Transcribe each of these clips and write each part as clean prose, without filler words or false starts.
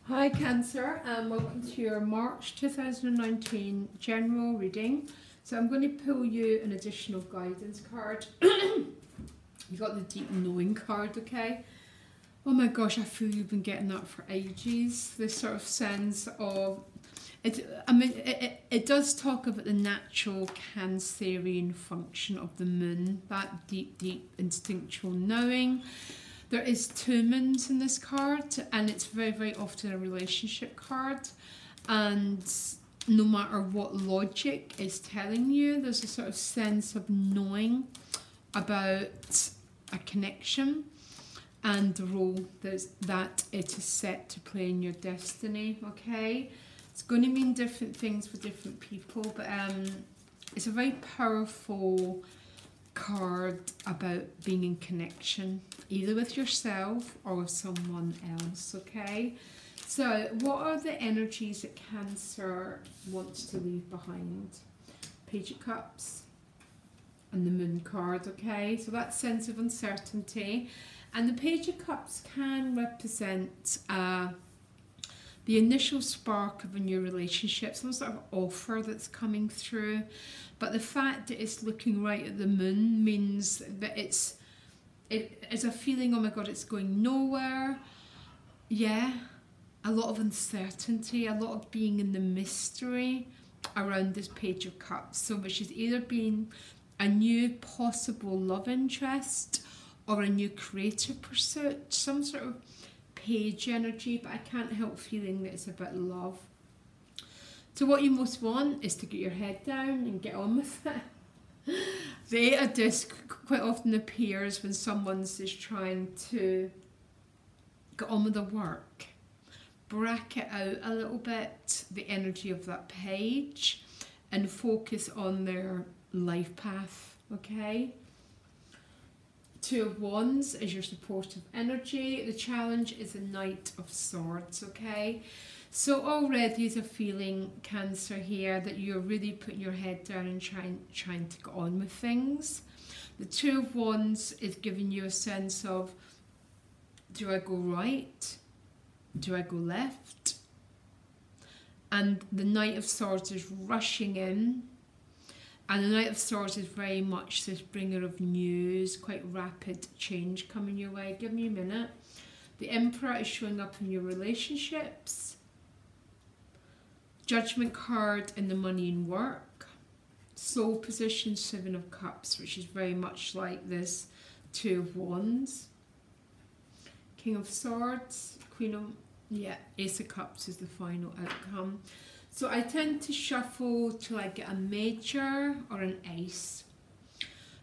Hi Cancer, and welcome to your March 2019 general reading. So I'm going to pull you an additional guidance card. You got the deep knowing card, okay? Oh my gosh, I feel you've been getting that for ages. This sort of sense of it. I mean, it does talk about the natural Cancerian function of the moon, that deep instinctual knowing. There is two moons in this card, and it's very often a relationship card. And no matter what logic is telling you, there's a sort of sense of knowing about a connection and the role that it is set to play in your destiny, okay? It's going to mean different things for different people, but it's a very powerful card about being in connection, either with yourself or with someone else, okay? So what are the energies that Cancer wants to leave behind? Page of Cups and the Moon card, okay? So that sense of uncertainty. And the Page of Cups can represent the initial spark of a new relationship, some sort of offer that's coming through. But the fact that it's looking right at the moon means that it's a feeling, oh my God, it's going nowhere. Yeah, a lot of uncertainty, a lot of being in the mystery around this Page of Cups. So which is either being a new possible love interest or a new creative pursuit, some sort of page energy, but I can't help feeling that it's about love. So what you most want is to get your head down and get on with it. The Eight of Discs quite often appears when someone's just trying to get on with the work. Bracket out a little bit the energy of that page and focus on their life path, okay? Two of Wands is your supportive energy. The challenge is the Knight of Swords, okay? So already is a feeling, Cancer, here that you're really putting your head down and trying to get on with things. The Two of Wands is giving you a sense of, do I go right? Do I go left? And the Knight of Swords is rushing in. And the Knight of Swords is very much this bringer of news, quite rapid change coming your way. Give me a minute. The Emperor is showing up in your relationships. Judgment card in the money and work. Soul position, Seven of Cups, which is very much like this Two of Wands. King of Swords, Queen of... yeah, Ace of Cups is the final outcome. So I tend to shuffle till I get a major or an ace.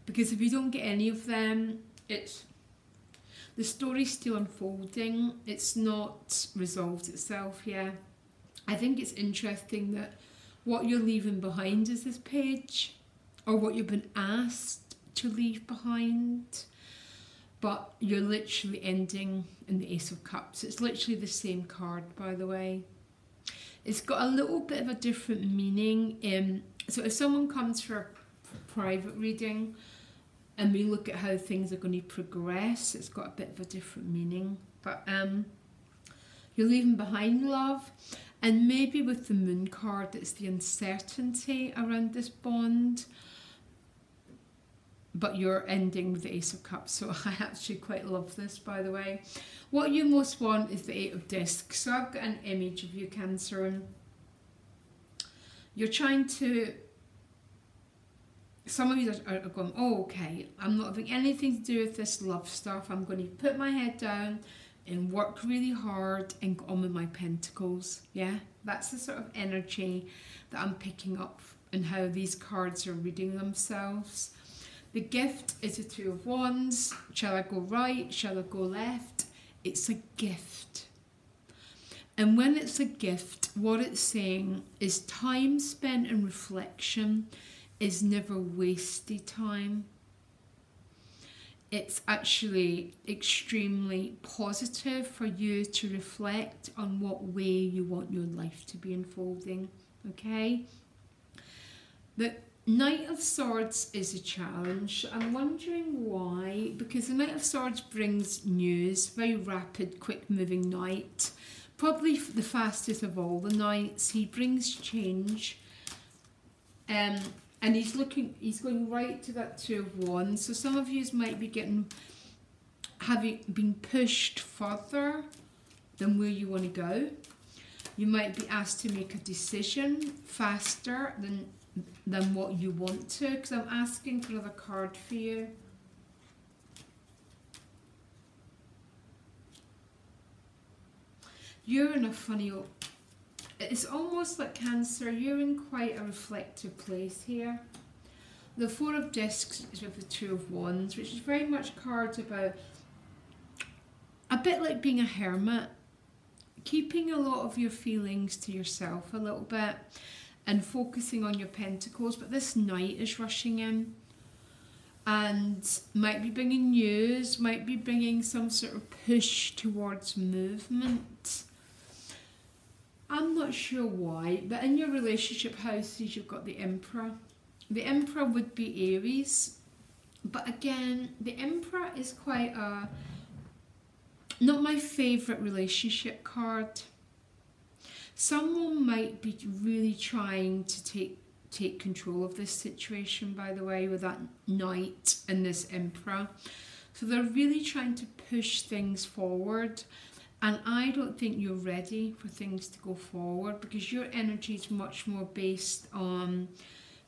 Because if you don't get any of them, the story's still unfolding. It's not resolved itself yet. I think it's interesting that what you're leaving behind is this page, or what you've been asked to leave behind, but you're literally ending in the Ace of Cups. It's literally the same card, by the way. It's got a little bit of a different meaning. So if someone comes for a private reading and we look at how things are going to progress, it's got a bit of a different meaning. But you're leaving behind love. And maybe with the Moon card, it's the uncertainty around this bond. But you're ending with the Ace of Cups. So I actually quite love this, by the way. What you most want is the Eight of Discs. So I've got an image of you, Cancer, and you're trying to... some of you are going, oh, okay, I'm not having anything to do with this love stuff. I'm going to put my head down and work really hard and go on with my pentacles. Yeah, that's the sort of energy that I'm picking up and how these cards are reading themselves. The gift is the Two of Wands. Shall I go right? Shall I go left? It's a gift. And when it's a gift, what it's saying is time spent in reflection is never wasted time. It's actually extremely positive for you to reflect on what way you want your life to be unfolding, okay? The Knight of Swords is a challenge. I'm wondering why, because the Knight of Swords brings news, very rapid, quick moving knight, probably the fastest of all the Knights. He brings change. And he's going right to that Two of Wands. So some of you might be having been pushed further than where you want to go. You might be asked to make a decision faster than what you want to, because I'm asking for another card for you. You're in a funny, it's almost like Cancer, you're in quite a reflective place here. The Four of Discs is with the Two of Wands, which is very much cards about a bit like being a hermit, keeping a lot of your feelings to yourself a little bit and focusing on your pentacles. But this Knight is rushing in and might be bringing news, might be bringing some sort of push towards movement. I'm not sure why, but in your relationship houses you've got the Emperor. The Emperor would be Aries, but again, the Emperor is quite not my favourite relationship card. Someone might be really trying to take control of this situation, by the way, with that Knight and this Emperor. So they're really trying to push things forward, and I don't think you're ready for things to go forward, because your energy is much more based on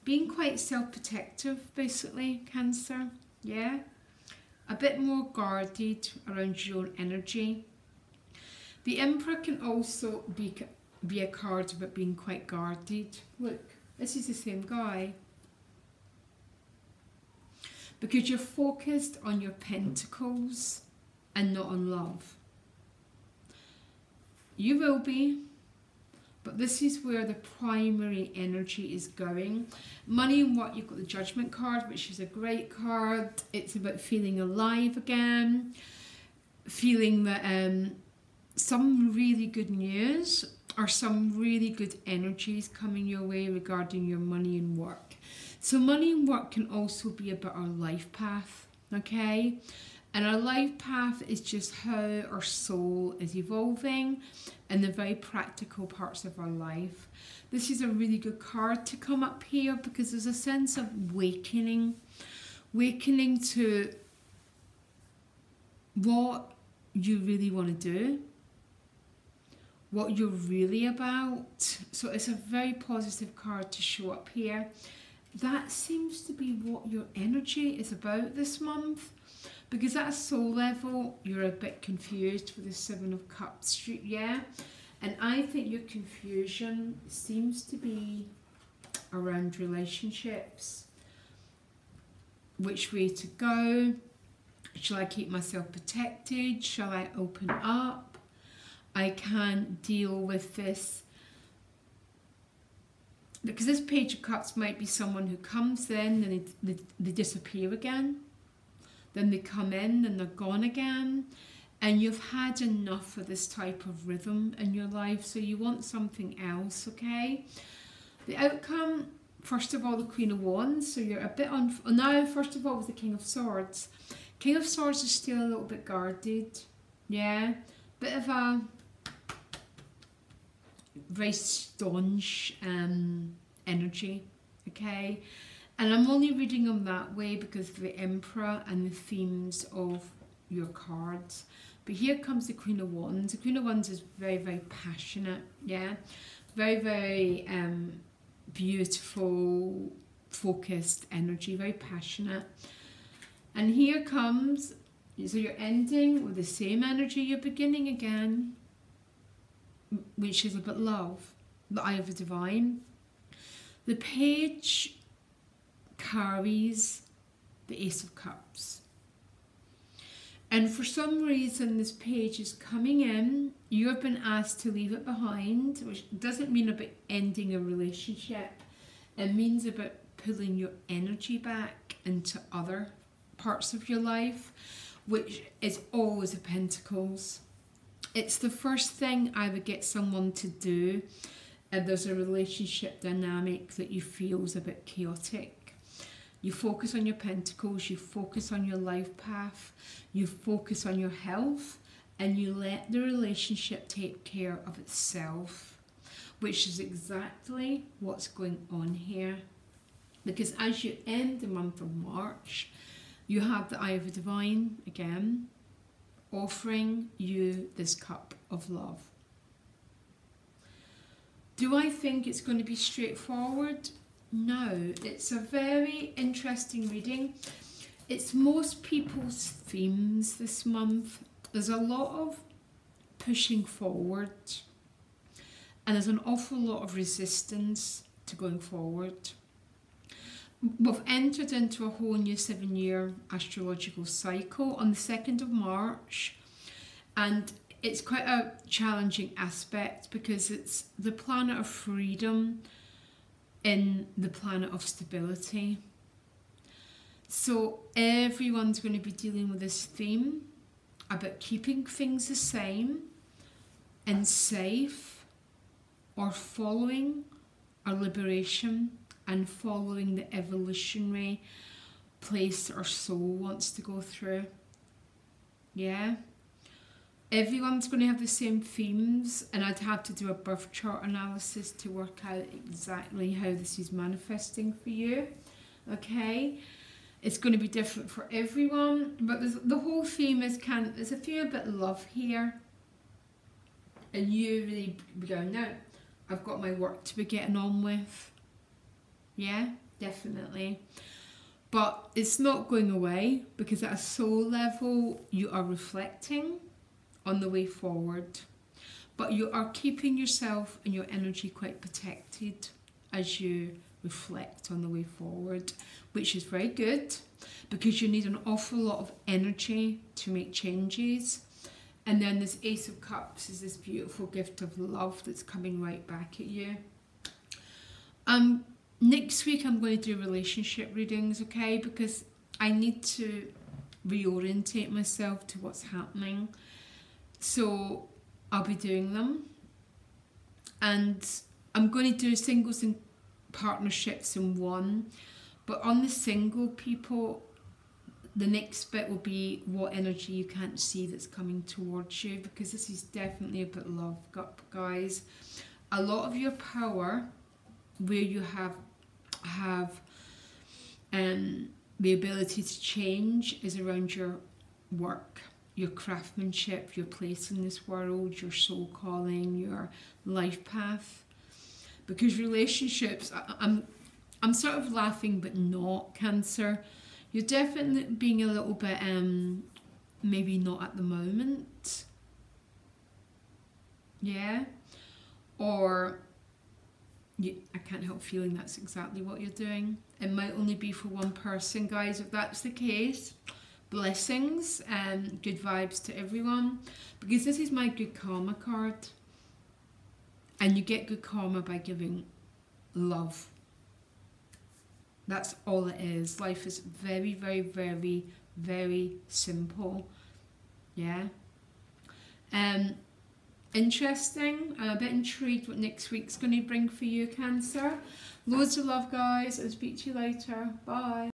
being quite self-protective, basically, Cancer. Yeah? A bit more guarded around your own energy. The Emperor can also be a card about being quite guarded. Look, this is the same guy. Because you're focused on your pentacles and not on love. You will be, but this is where the primary energy is going. Money and Work, you've got the Judgment card, which is a great card. It's about feeling alive again, feeling that some really good news or some really good energies coming your way regarding your money and work. So money and work can also be about our life path, okay? And our life path is just how our soul is evolving and the very practical parts of our life. This is a really good card to come up here because there's a sense of awakening to what you really want to do, what you're really about. So it's a very positive card to show up here. That seems to be what your energy is about this month. Because at a soul level, you're a bit confused with the Seven of Cups, yeah? And I think your confusion seems to be around relationships. Which way to go? Shall I keep myself protected? Shall I open up? I can't deal with this. Because this Page of Cups might be someone who comes in and they disappear again. Then they come in and they're gone again, and you've had enough of this type of rhythm in your life, so you want something else, okay? The outcome, first of all, the Queen of Wands, so you're a bit on... Now, first of all, with the King of Swords. King of Swords is still a little bit guarded, yeah? Bit of a very staunch energy, okay? And I'm only reading them that way because of the Emperor and the themes of your cards. But here comes the Queen of Wands. The Queen of Wands is very, very passionate, yeah? Very, very beautiful, focused energy, very passionate. And here comes, so you're ending with the same energy you're beginning again, which is about love, the Eye of the Divine. The Page carries the Ace of Cups, and for some reason this page is coming in. You've been asked to leave it behind, which doesn't mean about ending a relationship. It means about pulling your energy back into other parts of your life, which is always the Pentacles. It's the first thing I would get someone to do if there's a relationship dynamic that you feel is a bit chaotic. You focus on your pentacles, you focus on your life path, you focus on your health, and you let the relationship take care of itself, which is exactly what's going on here. Because as you end the month of March, you have the Eye of the Divine again, offering you this cup of love. Do I think it's going to be straightforward? No, it's a very interesting reading. It's most people's themes this month. There's a lot of pushing forward, and there's an awful lot of resistance to going forward. We've entered into a whole new 7-year astrological cycle on the 2nd of March, and it's quite a challenging aspect because it's the planet of freedom in the planet of stability. So everyone's going to be dealing with this theme about keeping things the same and safe, or following our liberation and following the evolutionary place that our soul wants to go through. Yeah? Everyone's going to have the same themes, and I'd have to do a birth chart analysis to work out exactly how this is manifesting for you. Okay? It's going to be different for everyone, but the whole theme is there's a theme about love here. And you really be going, no, I've got my work to be getting on with. Yeah, definitely. But it's not going away, because at a soul level, you are reflecting on the way forward. But you are keeping yourself and your energy quite protected as you reflect on the way forward, which is very good, because you need an awful lot of energy to make changes. And then this Ace of Cups is this beautiful gift of love that's coming right back at you. Next week I'm going to do relationship readings, okay, because I need to reorientate myself to what's happening. So I'll be doing them, and I'm going to do singles and partnerships in one. But on the single people, the next bit will be what energy you can't see that's coming towards you, because this is definitely about love, guys. A lot of your power, where you have the ability to change, is around your work, your craftsmanship, your place in this world, your soul calling, your life path. Because relationships, I'm sort of laughing but not, Cancer. You're definitely being a little bit, maybe not at the moment. Yeah? Or I can't help feeling that's exactly what you're doing. It might only be for one person, guys. If that's the case, blessings and good vibes to everyone. Because this is my good karma card. And you get good karma by giving love. That's all it is. Life is very, very, very, very simple. Yeah. Interesting. I'm a bit intrigued what next week's going to bring for you, Cancer. Loads of love, guys. I'll speak to you later. Bye.